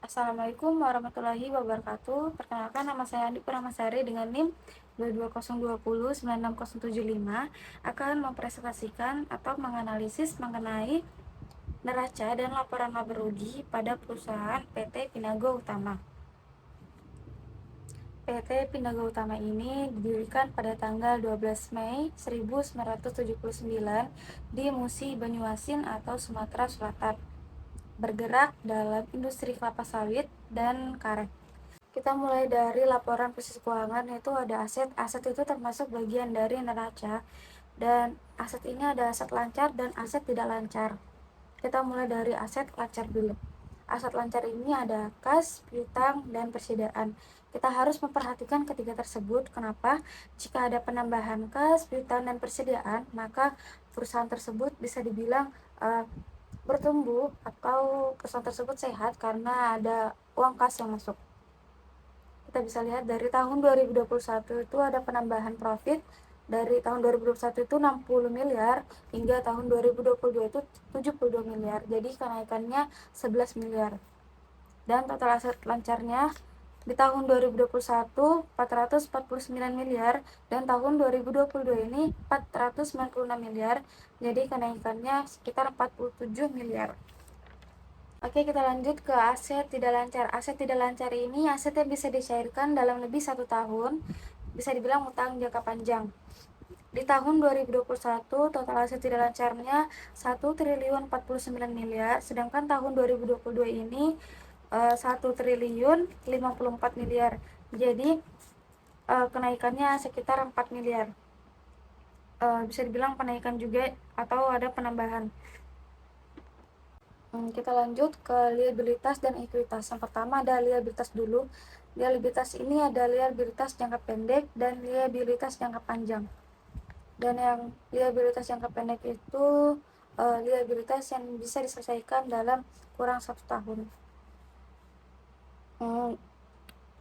Assalamualaikum warahmatullahi wabarakatuh. Perkenalkan, nama saya Andi Purnamasari dengan NIM 22020967075 akan mempresentasikan atau menganalisis mengenai neraca dan laporan laba rugi pada perusahaan PT Pinago Utama. PT Pinago Utama ini didirikan pada tanggal 12 Mei 1979 di Musi, Banyuasin atau Sumatera Selatan, bergerak dalam industri kelapa sawit dan karet. Kita mulai dari laporan posisi keuangan, yaitu ada aset. Aset itu termasuk bagian dari neraca, dan aset ini ada aset lancar dan aset tidak lancar. Kita mulai dari aset lancar dulu. Aset lancar ini ada kas, piutang, dan persediaan. Kita harus memperhatikan ketiga tersebut. Kenapa? Jika ada penambahan kas, piutang, dan persediaan, maka perusahaan tersebut bisa dibilang bertumbuh atau perusahaan tersebut sehat karena ada uang kas yang masuk. Kita bisa lihat dari tahun 2021 itu ada penambahan profit. Dari tahun 2021 itu 60 miliar hingga tahun 2022 itu 72 miliar. Jadi kenaikannya 11 miliar. Dan total aset lancarnya di tahun 2021 449 miliar dan tahun 2022 ini 496 miliar. Jadi kenaikannya sekitar 47 miliar. Oke, kita lanjut ke aset tidak lancar. Aset tidak lancar ini aset yang bisa dicairkan dalam lebih 1 tahun, bisa dibilang utang jangka panjang. Di tahun 2021 total aset tidak lancarnya 1.049 miliar, sedangkan tahun 2022 ini 1.054 miliar. Jadi kenaikannya sekitar 4 miliar. Bisa dibilang penaikan juga atau ada penambahan. Kita lanjut ke liabilitas dan ekuitas. Yang pertama ada liabilitas dulu. Liabilitas ini ada liabilitas jangka pendek dan liabilitas jangka panjang. Dan yang liabilitas jangka pendek itu liabilitas yang bisa diselesaikan dalam kurang 1 tahun.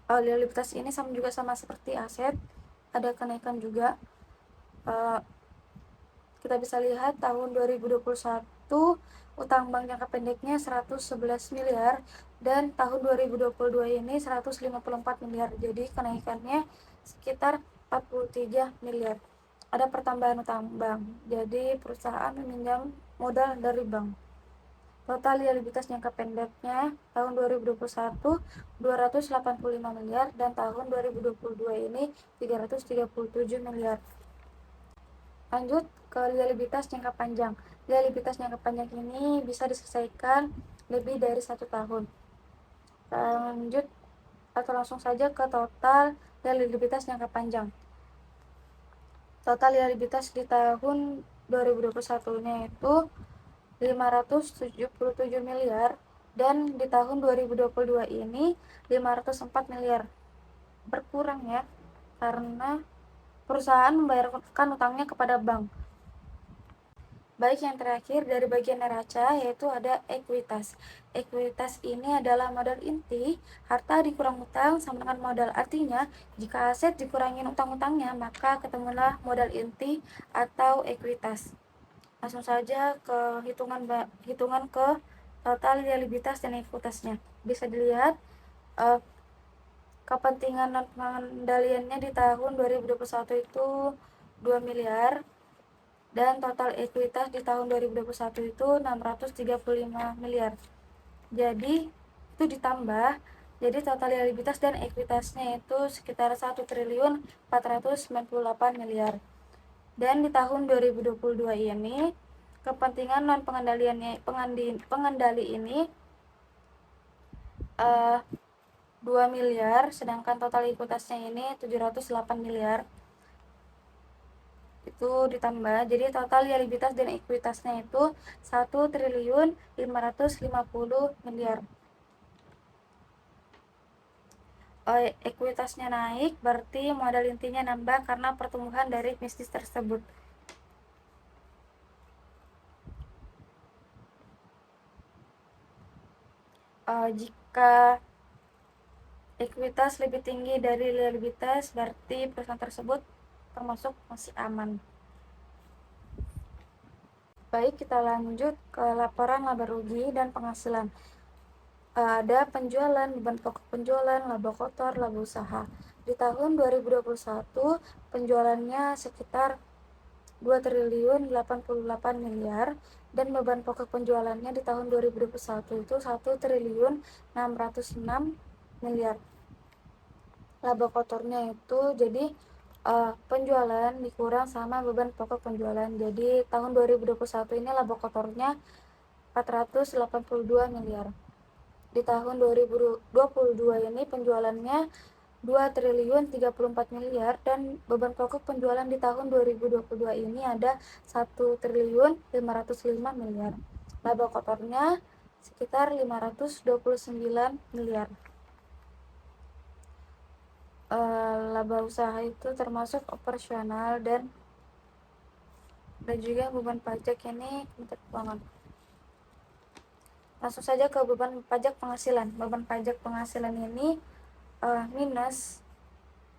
Liabilitas ini sama seperti aset, ada kenaikan juga. Kita bisa lihat tahun 2021 utang bank jangka pendeknya 111 miliar dan tahun 2022 ini 154 miliar. Jadi kenaikannya sekitar 43 miliar. Ada pertambahan utang bank. Jadi perusahaan meminjam modal dari bank. Total liabilitas jangka pendeknya tahun 2021 285 miliar dan tahun 2022 ini 337 miliar. Lanjut ke liabilitas jangka panjang. Liabilitas jangka panjang ini bisa diselesaikan lebih dari 1 tahun. Lanjut atau langsung saja ke total liabilitas jangka panjang. Total liabilitas di tahun 2021-nya itu 577 miliar dan di tahun 2022 ini 504 miliar. Berkurang ya, karena perusahaan membayarkan utangnya kepada bank. Baik, yang terakhir dari bagian neraca yaitu ada ekuitas. Ekuitas ini adalah modal inti, harta dikurang utang sama dengan modal. Artinya, jika aset dikurangin utang-utangnya, maka ketemulah modal inti atau ekuitas. Langsung saja ke hitungan ke total liabilitas dan ekuitasnya. Bisa dilihat kepentingan non pengendaliannya di tahun 2021 itu 2 miliar dan total ekuitas di tahun 2021 itu 635 miliar. Jadi itu ditambah, jadi total liabilitas dan ekuitasnya itu sekitar 1.498 miliar. Dan di tahun 2022 ini kepentingan non pengendali ini 2 miliar, sedangkan total ekuitasnya ini 708 miliar. Itu ditambah, jadi total liabilitas dan ekuitasnya itu 1.550 miliar. Ekuitasnya naik berarti modal intinya nambah karena pertumbuhan dari bisnis tersebut. Jika ekuitas lebih tinggi dari liabilitas berarti perusahaan tersebut termasuk masih aman. Baik, kita lanjut ke laporan laba rugi dan penghasilan. ada penjualan, beban pokok penjualan, laba kotor, laba usaha. Di tahun 2021 penjualannya sekitar 2 triliun 88 miliar dan beban pokok penjualannya di tahun 2021 itu 1 triliun 606 miliar. Laba kotornya itu jadi penjualan dikurang sama beban pokok penjualan. Jadi tahun 2021 ini laba kotornya 482 miliar. Di tahun 2022 ini penjualannya 2 triliun 34 miliar dan beban pokok penjualan di tahun 2022 ini ada 1 triliun 505 miliar. Laba kotornya sekitar 529 miliar. Laba usaha itu termasuk operasional dan juga beban pajak ini Kementerian Keuangan. Langsung saja ke beban pajak penghasilan. Beban pajak penghasilan ini minus,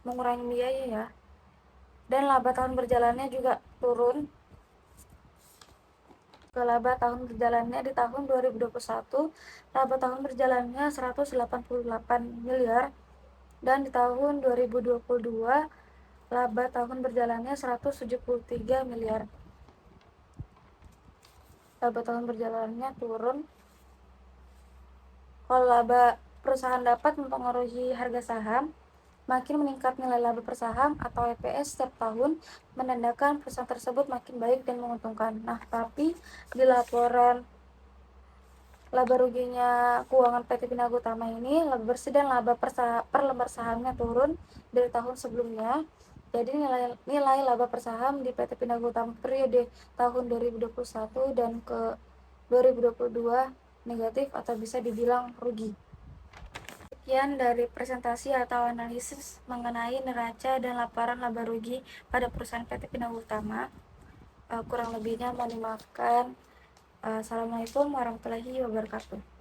mengurangi biaya ya. Dan laba tahun berjalannya juga turun. Ke laba tahun berjalannya di tahun 2021, laba tahun berjalannya 188 miliar dan di tahun 2022 laba tahun berjalannya 173 miliar. Laba tahun berjalannya turun. Kalau laba perusahaan dapat mempengaruhi harga saham, makin meningkat nilai laba per saham atau EPS setiap tahun menandakan perusahaan tersebut makin baik dan menguntungkan. Nah, tapi di laporan laba ruginya keuangan PT Pinago Utama ini, laba bersih dan laba per lembar sahamnya turun dari tahun sebelumnya. Jadi nilai laba per saham di PT Pinago Utama periode tahun 2021 dan ke 2022 negatif atau bisa dibilang rugi. Sekian dari presentasi atau analisis mengenai neraca dan laporan laba rugi pada perusahaan PT Pinago Utama. Kurang lebihnya mohon dimaafkan. Assalamualaikum warahmatullahi wabarakatuh.